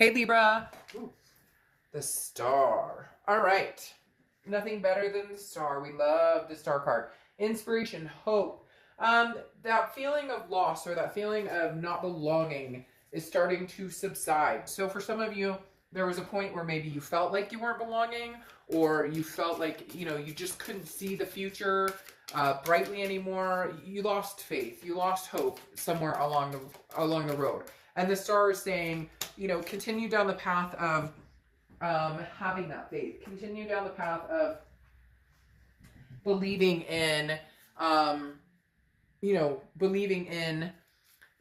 Hey Libra. Ooh, the star. All right. Nothing better than the star. We love the star card. Inspiration, hope. That feeling of loss or that feeling of not belonging is starting to subside. So for some of you, there was a point where maybe you felt like you weren't belonging, or you felt like, you just couldn't see the future brightly anymore. You lost faith. You lost hope somewhere along the road. And the star is saying, continue down the path of having that faith. Continue down the path of believing in, believing in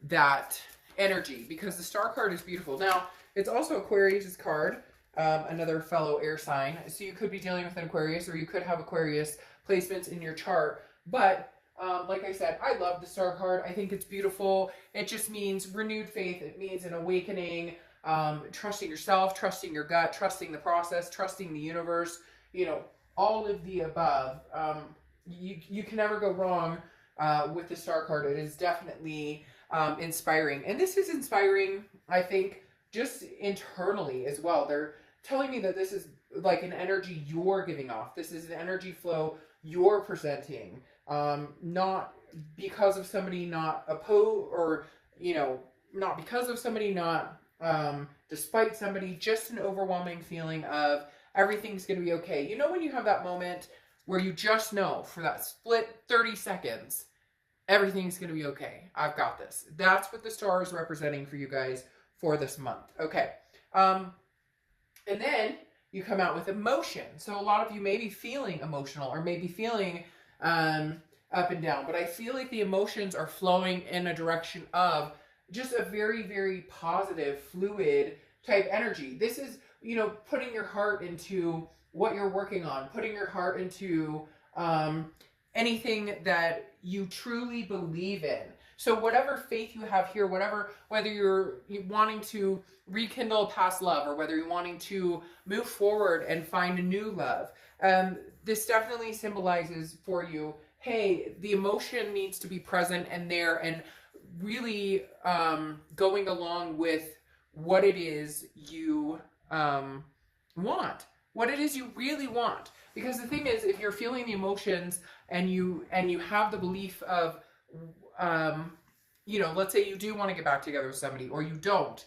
that energy, because the star card is beautiful. Now, it's also Aquarius' card, another fellow air sign. So you could be dealing with an Aquarius, or you could have Aquarius placements in your chart. But like I said, I love the star card. I think it's beautiful. It just means renewed faith. It means an awakening, trusting yourself, trusting your gut, trusting the process, trusting the universe, all of the above. You can never go wrong with the star card. It is definitely inspiring. And this is inspiring, I think, just internally as well. They're telling me that this is like an energy you're giving off. This is an energy flow you're presenting. Not because of somebody not or, not because of somebody not, despite somebody, just an overwhelming feeling of everything's going to be okay. When you have that moment where you just know for that split 30 seconds, everything's going to be okay. I've got this. That's what the star is representing for you guys for this month. Okay. And then you come out with emotion. So a lot of you may be feeling emotional, or maybe feeling up and down, but I feel like the emotions are flowing in a direction of just a very, very positive, fluid type energy. This is, putting your heart into what you're working on, putting your heart into anything that you truly believe in. So whatever faith you have here, whether you're wanting to rekindle past love, or whether you're wanting to move forward and find a new love, this definitely symbolizes for you, hey, the emotion needs to be present and there, and really going along with what it is you want, what it is you really want. Because the thing is, if you're feeling the emotions and you have the belief of, let's say you do want to get back together with somebody, or you don't.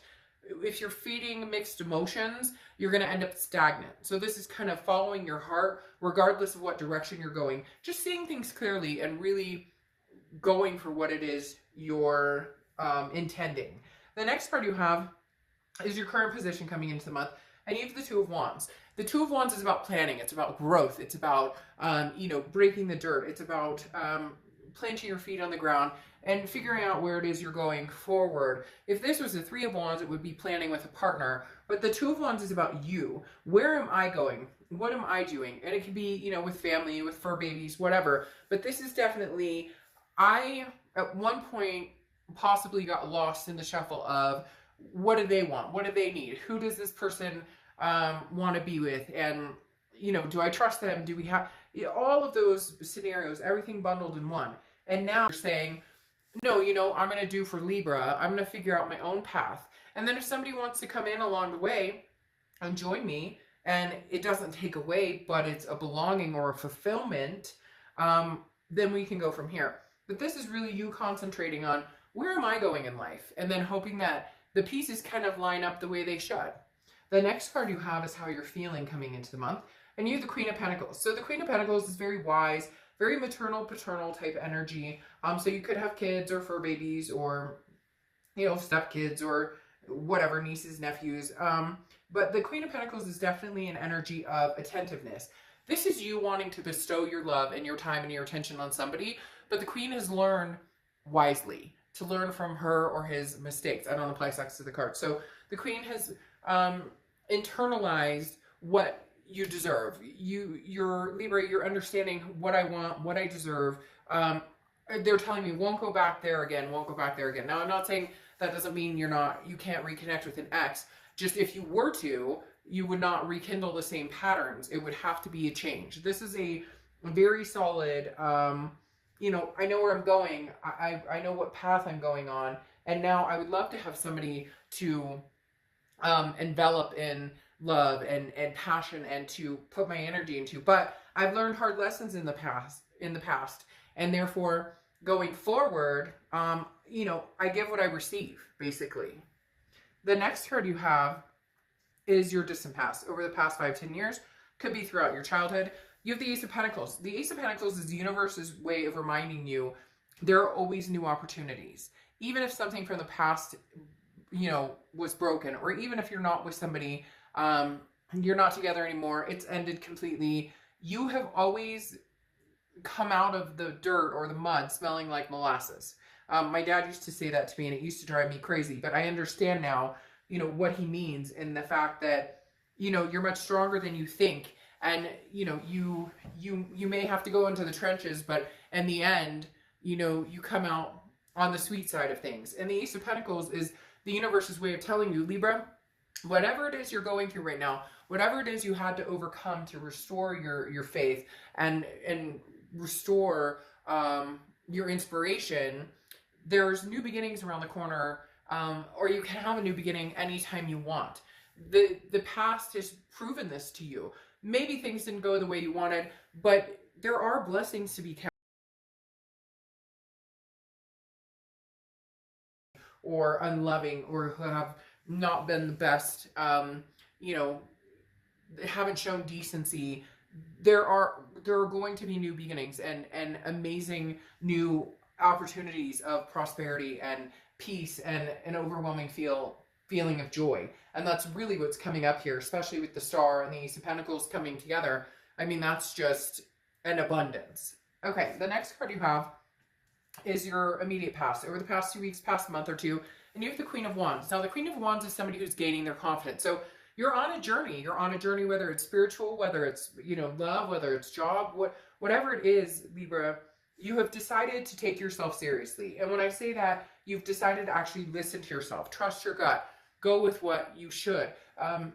If you're feeding mixed emotions, you're going to end up stagnant. So this is kind of following your heart, regardless of what direction you're going. Just seeing things clearly and really going for what it is you're intending. The next card you have is your current position coming into the month, and you have the Two of Wands. The Two of Wands is about planning. It's about growth. It's about, breaking the dirt. It's about planting your feet on the ground and figuring out where it is you're going forward. If this was the Three of Wands, it would be planning with a partner. But the Two of Wands is about you. Where am I going? What am I doing? And it can be, with family, with fur babies, whatever. But this is definitely, I, at one point, possibly got lost in the shuffle of what do they want? What do they need? Who does this person want to be with? And, do I trust them? Do we have all of those scenarios, everything bundled in one? And now you're saying, no, I'm going to do for Libra. I'm going to figure out my own path. And then if somebody wants to come in along the way and join me, and it doesn't take away, but it's a belonging or a fulfillment, then we can go from here. But this is really you concentrating on, where am I going in life? And then hoping that the pieces kind of line up the way they should. The next card you have is how you're feeling coming into the month. And you have the Queen of Pentacles. So the Queen of Pentacles is very wise, very maternal, paternal type energy. So you could have kids or fur babies, or, stepkids, or whatever, nieces, nephews. But the Queen of Pentacles is definitely an energy of attentiveness. This is you wanting to bestow your love and your time and your attention on somebody. But the Queen has learned wisely to learn from her or his mistakes. I don't apply sex to the card. So the Queen has internalized what you deserve. You're Libra, you're understanding what I want, what I deserve. They're telling me, won't go back there again, won't go back there again. Now, I'm not saying that doesn't mean you can't reconnect with an ex. Just if you were to, you would not rekindle the same patterns. It would have to be a change. This is a very solid, I know where I'm going. I know what path I'm going on. And now I would love to have somebody to envelop in love and passion and to put my energy into. But I've learned hard lessons in the past, and therefore going forward, you know, I give what I receive, basically. The next card you have is your distant past. Over the past 5-10 years, could be throughout your childhood. You have the Ace of Pentacles. The Ace of Pentacles is the universe's way of reminding you there are always new opportunities. Even if something from the past, you know, was broken, or even if you're not with somebody, you're not together anymore, it's ended completely, you have always come out of the dirt or the mud smelling like molasses. My dad used to say that to me, and it used to drive me crazy, but I understand now, you know, what he means, in the fact that, you know, you're much stronger than you think, and, you know, you may have to go into the trenches, but in the end, you know, you come out on the sweet side of things. And the Ace of Pentacles is the universe's way of telling you, Libra, whatever it is you're going through right now, whatever it is you had to overcome to restore your faith and restore your inspiration, there's new beginnings around the corner, or you can have a new beginning anytime you want. The past has proven this to you. Maybe things didn't go the way you wanted, but there are blessings to be kept, or unloving, or who have not been the best, you know, haven't shown decency. There are going to be new beginnings and amazing new opportunities of prosperity and peace and an overwhelming feeling of joy. And that's really what's coming up here, especially with the Star and the Ace of Pentacles coming together. I mean, that's just an abundance. Okay, the next card you have is your immediate past, over the past 2 weeks, past month or two, and you have the Queen of Wands. Now, the Queen of Wands is somebody who's gaining their confidence. So you're on a journey. You're on a journey, whether it's spiritual, whether it's, you know, love, whether it's job, whatever it is, Libra, you have decided to take yourself seriously. And when I say that, you've decided to actually listen to yourself, trust your gut, go with what you should,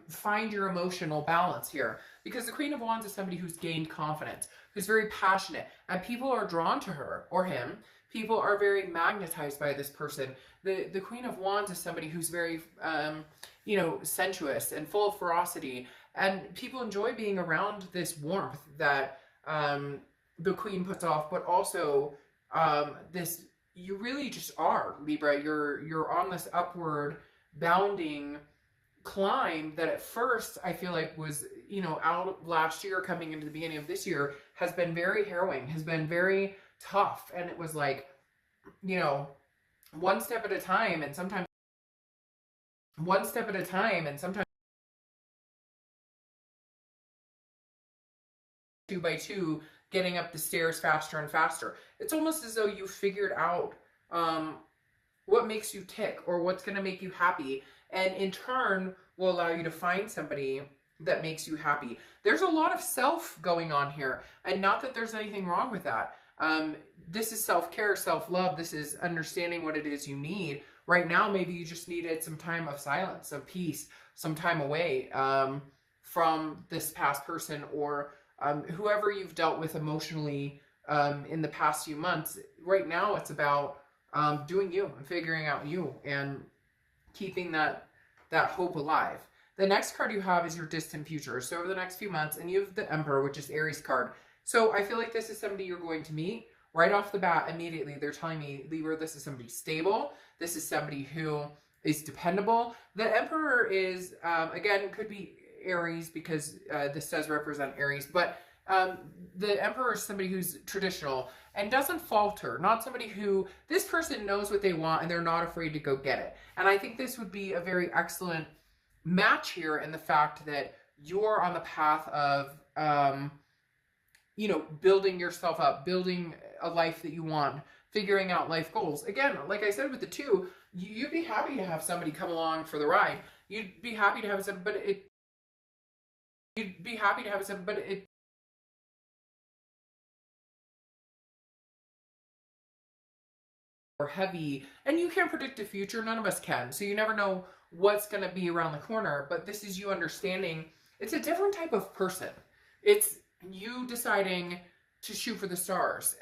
find your emotional balance here. Because the Queen of Wands is somebody who's gained confidence, who's very passionate, and people are drawn to her or him. People are very magnetized by this person. The Queen of Wands is somebody who's very, you know, sensuous and full of ferocity. And people enjoy being around this warmth that the Queen puts off, but also this, you really just are, Libra. You're on this upward bounding climb that at first I feel like was, you know, out last year, coming into the beginning of this year, has been very harrowing, has been very tough. And it was like, you know, one step at a time, and sometimes one step at a time, and sometimes 2 by 2, getting up the stairs faster and faster. It's almost as though you figured out what makes you tick, or what's going to make you happy, and in turn will allow you to find somebody that makes you happy. There's a lot of self going on here, and not that there's anything wrong with that. This is self-care, self-love. This is understanding what it is you need. Right now, maybe you just needed some time of silence, of peace, some time away from this past person, or whoever you've dealt with emotionally in the past few months. Right now, it's about doing you and figuring out you and keeping that hope alive. The next card you have is your distant future. So over the next few months, and you have the Emperor, which is Aries card. So I feel like this is somebody you're going to meet right off the bat. Immediately, they're telling me, Libra, this is somebody stable. This is somebody who is dependable. The Emperor is, again, could be Aries, because this does represent Aries, but the Emperor is somebody who's traditional and doesn't falter. Not somebody who, this person knows what they want and they're not afraid to go get it. And I think this would be a very excellent match here, in the fact that you're on the path of, you know, building yourself up, building a life that you want, figuring out life goals. Again, like I said with the 2, you'd be happy to have somebody come along for the ride. You'd be happy to have somebody, but it or heavy, and you can't predict the future. None of us can. So you never know what's going to be around the corner, but this is you understanding it's a different type of person. It's you deciding to shoot for the stars,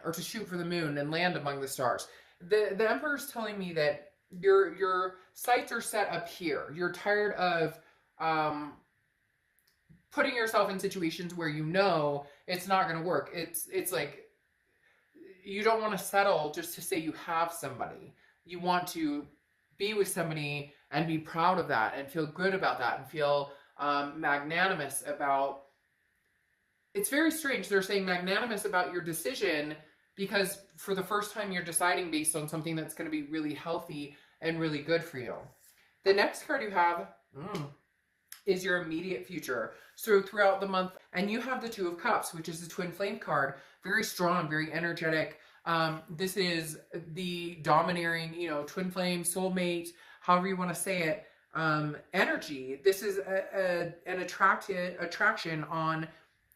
or to shoot for the moon and land among the stars. The Emperor's telling me that your sights are set up here. You're tired of putting yourself in situations where you know it's not going to work. It's like you don't want to settle just to say you have somebody. You want to be with somebody and be proud of that and feel good about that and feel magnanimous about. It's very strange. They're saying magnanimous about your decision because for the first time you're deciding based on something that's going to be really healthy and really good for you. The next card you have is your immediate future. So throughout the month, and you have the Two of Cups, which is the twin flame card. Very strong, very energetic. This is the domineering, you know, twin flame, soulmate, however you want to say it, energy. This is an attraction on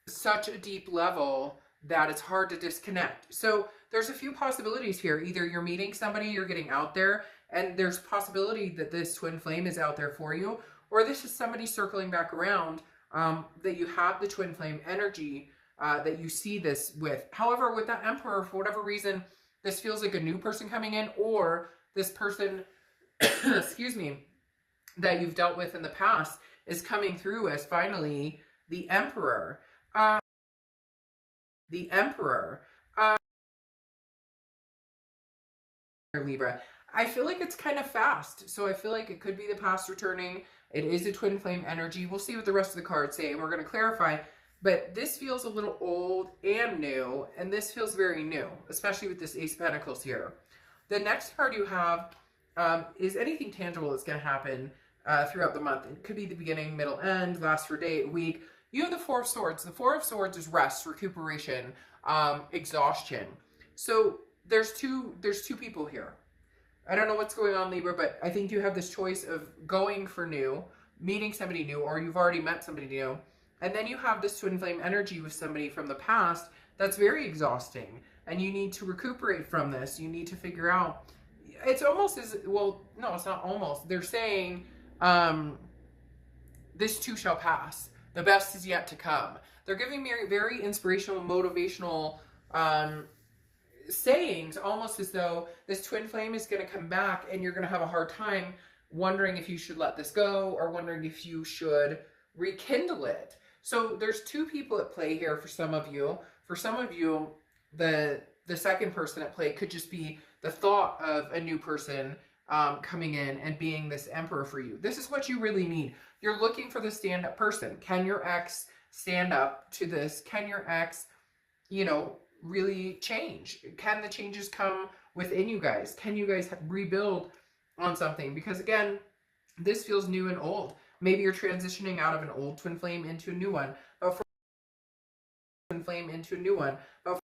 such a deep level that it's hard to disconnect. So there's a few possibilities here. Either you're meeting somebody, you're getting out there, and there's possibility that this twin flame is out there for you, or this is somebody circling back around that you have the twin flame energy that you see this with. However, with that Emperor, for whatever reason, this feels like a new person coming in, or this person, excuse me, that you've dealt with in the past is coming through as finally the Emperor. The Emperor. Libra. I feel like it's kind of fast. So I feel like it could be the past returning. It is a twin flame energy. We'll see what the rest of the cards say, and we're going to clarify. But this feels a little old and new, and this feels very new, especially with this Ace of Pentacles here. The next card you have is anything tangible that's going to happen throughout the month. It could be the beginning, middle, end, last for a day, a week. You have the Four of Swords. The Four of Swords is rest, recuperation, exhaustion. So there's two people here. I don't know what's going on, Libra, but I think you have this choice of going for new, meeting somebody new, or you've already met somebody new. And then you have this twin flame energy with somebody from the past that's very exhausting. And you need to recuperate from this. You need to figure out. It's almost as, well, no, it's not almost. They're saying this too shall pass. The best is yet to come. They're giving me very inspirational, motivational sayings, almost as though this twin flame is going to come back and you're going to have a hard time wondering if you should let this go or wondering if you should rekindle it. So there's two people at play here for some of you. For some of you, the second person at play could just be the thought of a new person coming in and being this Emperor for you. This is what you really need. You're looking for the stand-up person. Can your ex stand up to this? Can your ex, you know, really change? Can the changes come within you guys? Can you guys rebuild on something? Because again, this feels new and old. Maybe you're transitioning out of an old twin flame into a new one, but for twin flame into a new one, but for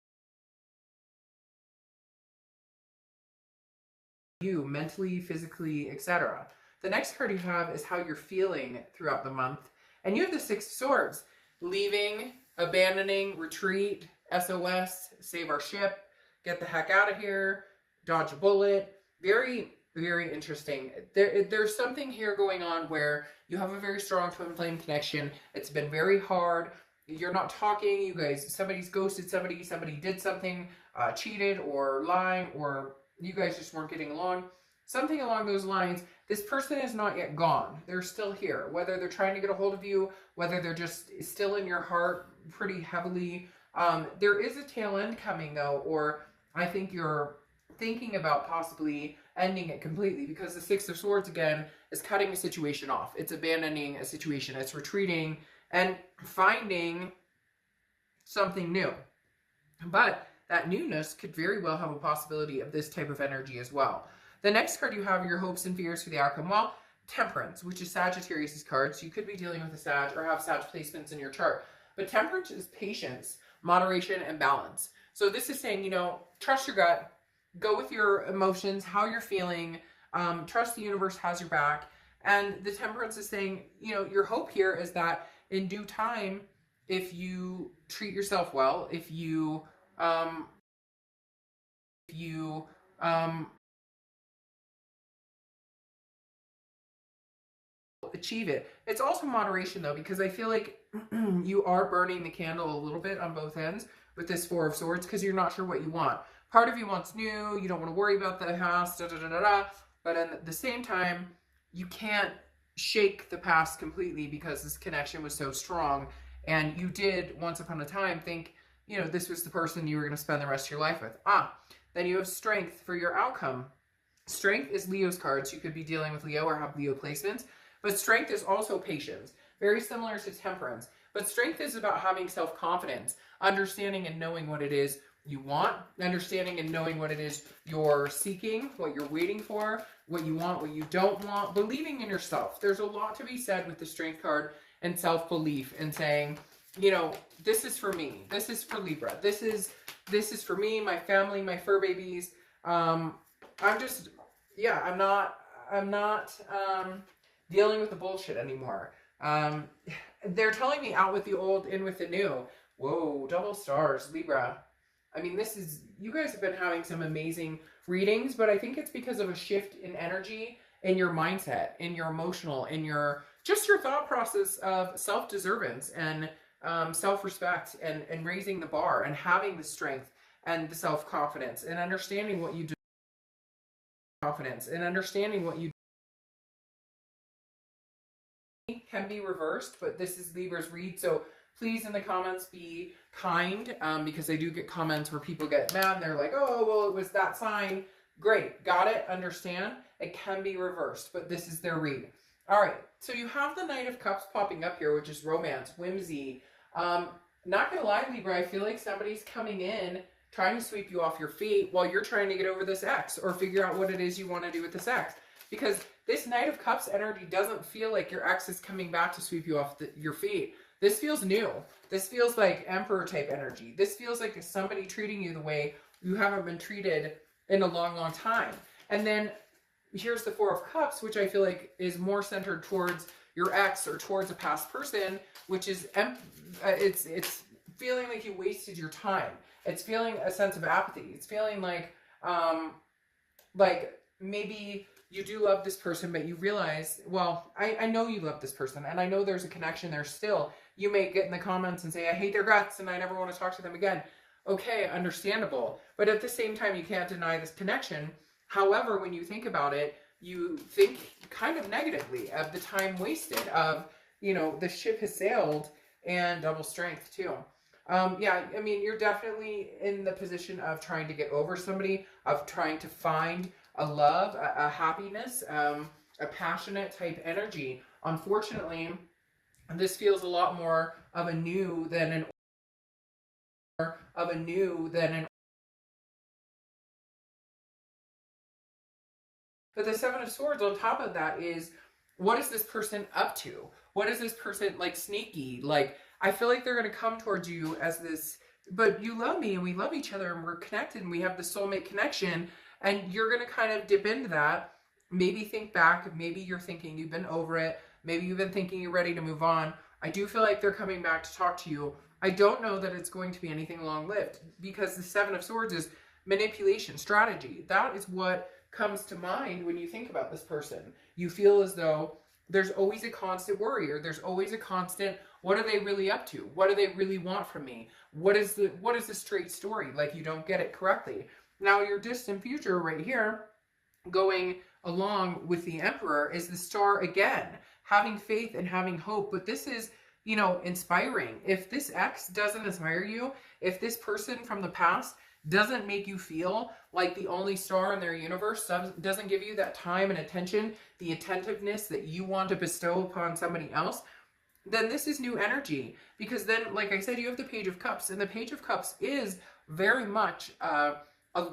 you mentally, physically, etc. The next card you have is how you're feeling throughout the month, and you have the Six of Swords: leaving, abandoning, retreat, SOS, save our ship, get the heck out of here, dodge a bullet. Very, very interesting. There's something here going on where you have a very strong twin flame connection. It's been very hard. You're not talking. You guys, somebody's ghosted somebody. Somebody did something, cheated or lying, or you guys just weren't getting along. Something along those lines. This person is not yet gone. They're still here. Whether they're trying to get a hold of you, whether they're just still in your heart pretty heavily. There is a tail end coming though, or I think you're thinking about possibly ending it completely, because the Six of Swords again is cutting a situation off. It's abandoning a situation. It's retreating and finding something new. But that newness could very well have a possibility of this type of energy as well. The next card you have are your hopes and fears for the outcome. Well, Temperance, which is Sagittarius' card. So you could be dealing with a Sag or have Sag placements in your chart. But Temperance is patience, moderation, and balance. So this is saying, you know, trust your gut, go with your emotions, how you're feeling, trust the universe has your back. And the Temperance is saying, you know, your hope here is that in due time, if you treat yourself well, if you achieve it. It's also moderation though, because I feel like you are burning the candle a little bit on both ends with this Four of Swords, because you're not sure what you want. Part of you wants new, you don't want to worry about the past, da da da da da. But at the same time, you can't shake the past completely because this connection was so strong. And you did, once upon a time, think, you know, this was the person you were going to spend the rest of your life with. Then you have strength for your outcome. Strength is Leo's cards. You could be dealing with Leo or have Leo placements. But strength is also patience. Very similar to temperance. But strength is about having self-confidence, understanding and knowing what it is you want, understanding and knowing what it is you're seeking, what you're waiting for, what you want, what you don't want, believing in yourself. There's a lot to be said with the strength card and self-belief and saying, you know, this is for me. This is for Libra. This is for me, my family, my fur babies. I'm not dealing with the bullshit anymore. They're telling me out with the old, in with the new. Whoa, double stars, Libra. I mean, you guys have been having some amazing readings, but I think it's because of a shift in energy, in your mindset, in your emotional, in your thought process of self-deservance and self-respect and raising the bar and having the strength and the self-confidence and understanding what you do. Confidence and understanding what you can be reversed, but this is Libra's read, so please in the comments be kind, because I do get comments where people get mad and they're like, oh, well, it was that sign. Great, got it, understand. It can be reversed, but this is their read. All right, so you have the Knight of Cups popping up here, which is romance, whimsy. Not gonna lie, Libra, I feel like somebody's coming in trying to sweep you off your feet while you're trying to get over this ex or figure out what it is you want to do with this ex. Because this Knight of Cups energy doesn't feel like your ex is coming back to sweep you off your feet. This feels new. This feels like Emperor type energy. This feels like somebody treating you the way you haven't been treated in a long, long time. And then here's the Four of Cups, which I feel like is more centered towards your ex or towards a past person, which is, it's feeling like you wasted your time. It's feeling a sense of apathy. It's feeling like maybe you do love this person, but you realize, well, I know you love this person, and I know there's a connection there still. You may get in the comments and say, I hate their guts, and I never want to talk to them again. Okay, understandable. But at the same time, you can't deny this connection. However, when you think about it, you think kind of negatively of the time wasted, of, you know, the ship has sailed, and double strength too. Yeah, I mean, you're definitely in the position of trying to get over somebody, of trying to find a love, a happiness, a passionate type energy. Unfortunately, this feels a lot more of a new than an But the Seven of Swords on top of that is, what is this person up to? What is this person, like, sneaky? Like, I feel like they're going to come towards you as this, but you love me and we love each other and we're connected and we have the soulmate connection, and you're going to kind of dip into that. Maybe think back. Maybe you're thinking you've been over it. Maybe you've been thinking you're ready to move on. I do feel like they're coming back to talk to you. I don't know that it's going to be anything long-lived, because the Seven of Swords is manipulation, strategy. That is what comes to mind when you think about this person. You feel as though there's always a constant worry, or there's always a constant, what are they really up to? What do they really want from me? What is the straight story? Like, you don't get it correctly. Now, your distant future right here, going along with the Emperor, is the Star again, having faith and having hope. But this is, you know, inspiring. If this ex doesn't inspire you, if this person from the past doesn't make you feel like the only star in their universe, doesn't give you that time and attention, the attentiveness that you want to bestow upon somebody else, then this is new energy. Because then, like I said, you have the Page of Cups, and the Page of Cups is very much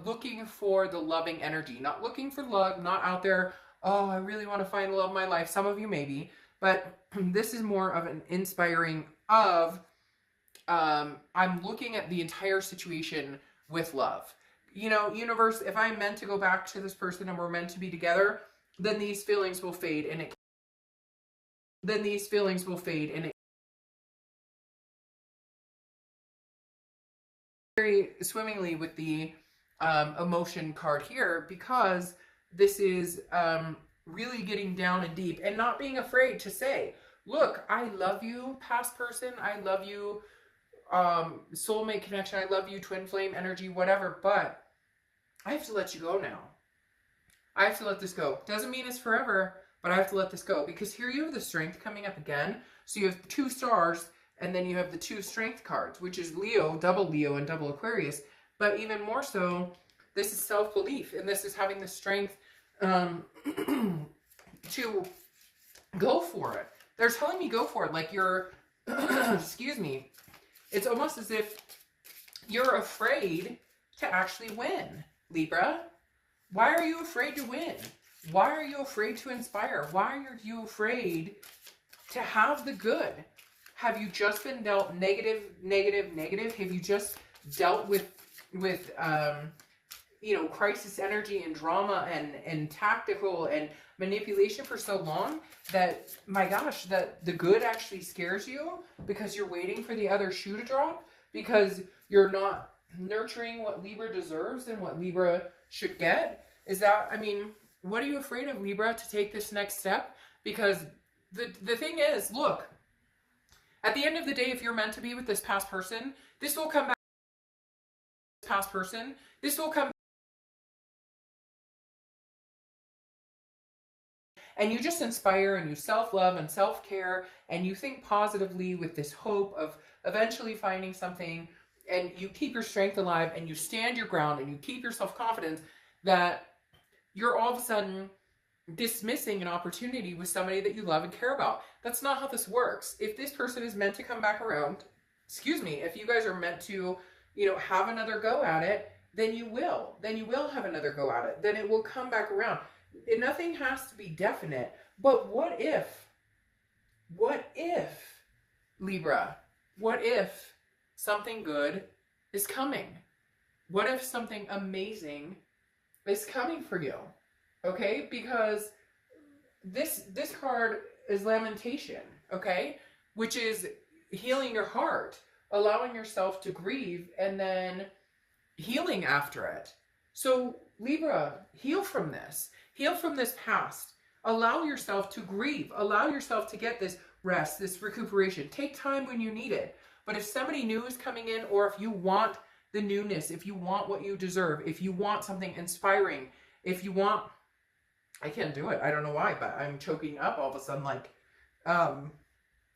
looking for the loving energy, not looking for love, not out there, oh, I really want to find the love of my life. Some of you maybe, but this is more of an inspiring of, I'm looking at the entire situation with love. You know, universe, if I'm meant to go back to this person and we're meant to be together, then these feelings will fade, and very swimmingly with the emotion card here, because this is really getting down and deep and not being afraid to say, look, I love you, past person, I love you, soulmate connection, I love you, twin flame energy, whatever, but I have to let you go now. I have to let this go. Doesn't mean it's forever, but I have to let this go. Because here you have the Strength coming up again. So you have 2 stars, and then you have the 2 Strength cards, which is Leo, and double Aquarius. But even more so, this is self-belief, and this is having the strength to go for it. They're telling me go for it. Like you're, excuse me, it's almost as if you're afraid to actually win, Libra. Why are you afraid to win? Why are you afraid to inspire? Why are you afraid to have the good? Have you just been dealt negative? Have you just dealt with you know, crisis energy and drama and tactical and manipulation for so long that, my gosh, that the good actually scares you because you're waiting for the other shoe to drop, because you're not nurturing what Libra deserves and what Libra should get? Is that, I mean, what are you afraid of, Libra, to take this next step? Because the thing is, look, at the end of the day, if you're meant to be with this past person, this will come back. Past person, this will come, and you just inspire and you self-love and self-care and you think positively with this hope of eventually finding something, and you keep your strength alive and you stand your ground and you keep your self-confidence, that you're all of a sudden dismissing an opportunity with somebody that you love and care about. That's not how this works. If this person is meant to come back around, excuse me, if you guys are meant to, you know, have another go at it, then you will. Then you will have another go at it. Then it will come back around. Nothing has to be definite. But what if, Libra, what if something good is coming? What if something amazing is coming for you? Okay? Because this card is lamentation, okay? Which is healing your heart, allowing yourself to grieve, and then healing after it. So Libra, heal from this. Heal from this past. Allow yourself to grieve. Allow yourself to get this rest, this recuperation. Take time when you need it. But if somebody new is coming in, or if you want the newness, if you want what you deserve, if you want something inspiring, if you want, I can't do it. I don't know why, but I'm choking up all of a sudden. Like,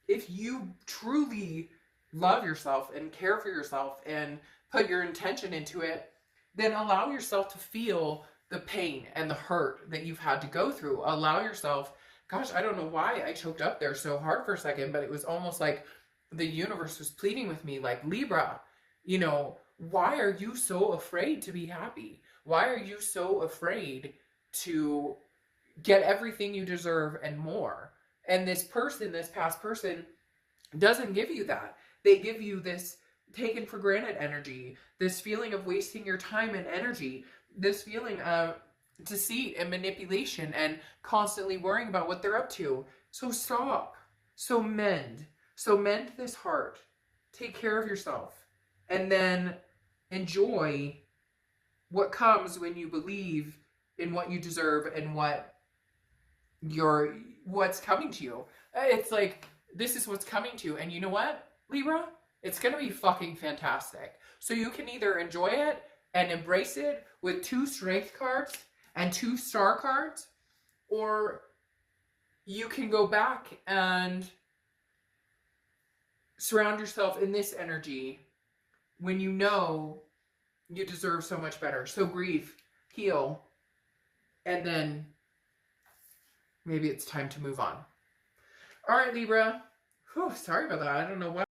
if you truly love yourself and care for yourself and put your intention into it, then allow yourself to feel the pain and the hurt that you've had to go through. Allow yourself, gosh, I don't know why I choked up there so hard for a second, but it was almost like the universe was pleading with me, like, Libra, you know, why are you so afraid to be happy? Why are you so afraid to get everything you deserve and more? And this person, this past person, doesn't give you that. They give you this taken for granted energy, this feeling of wasting your time and energy, this feeling of deceit and manipulation and constantly worrying about what they're up to. So stop. So mend. So mend this heart. Take care of yourself. And then enjoy what comes when you believe in what you deserve and what's coming to you. It's like, this is what's coming to you. And you know what, Libra? It's going to be fucking fantastic. So you can either enjoy it and embrace it with 2 strength cards and 2 star cards, or you can go back and surround yourself in this energy when you know you deserve so much better. So grieve, heal, and then maybe it's time to move on. All right, Libra. Whew, sorry about that. I don't know why.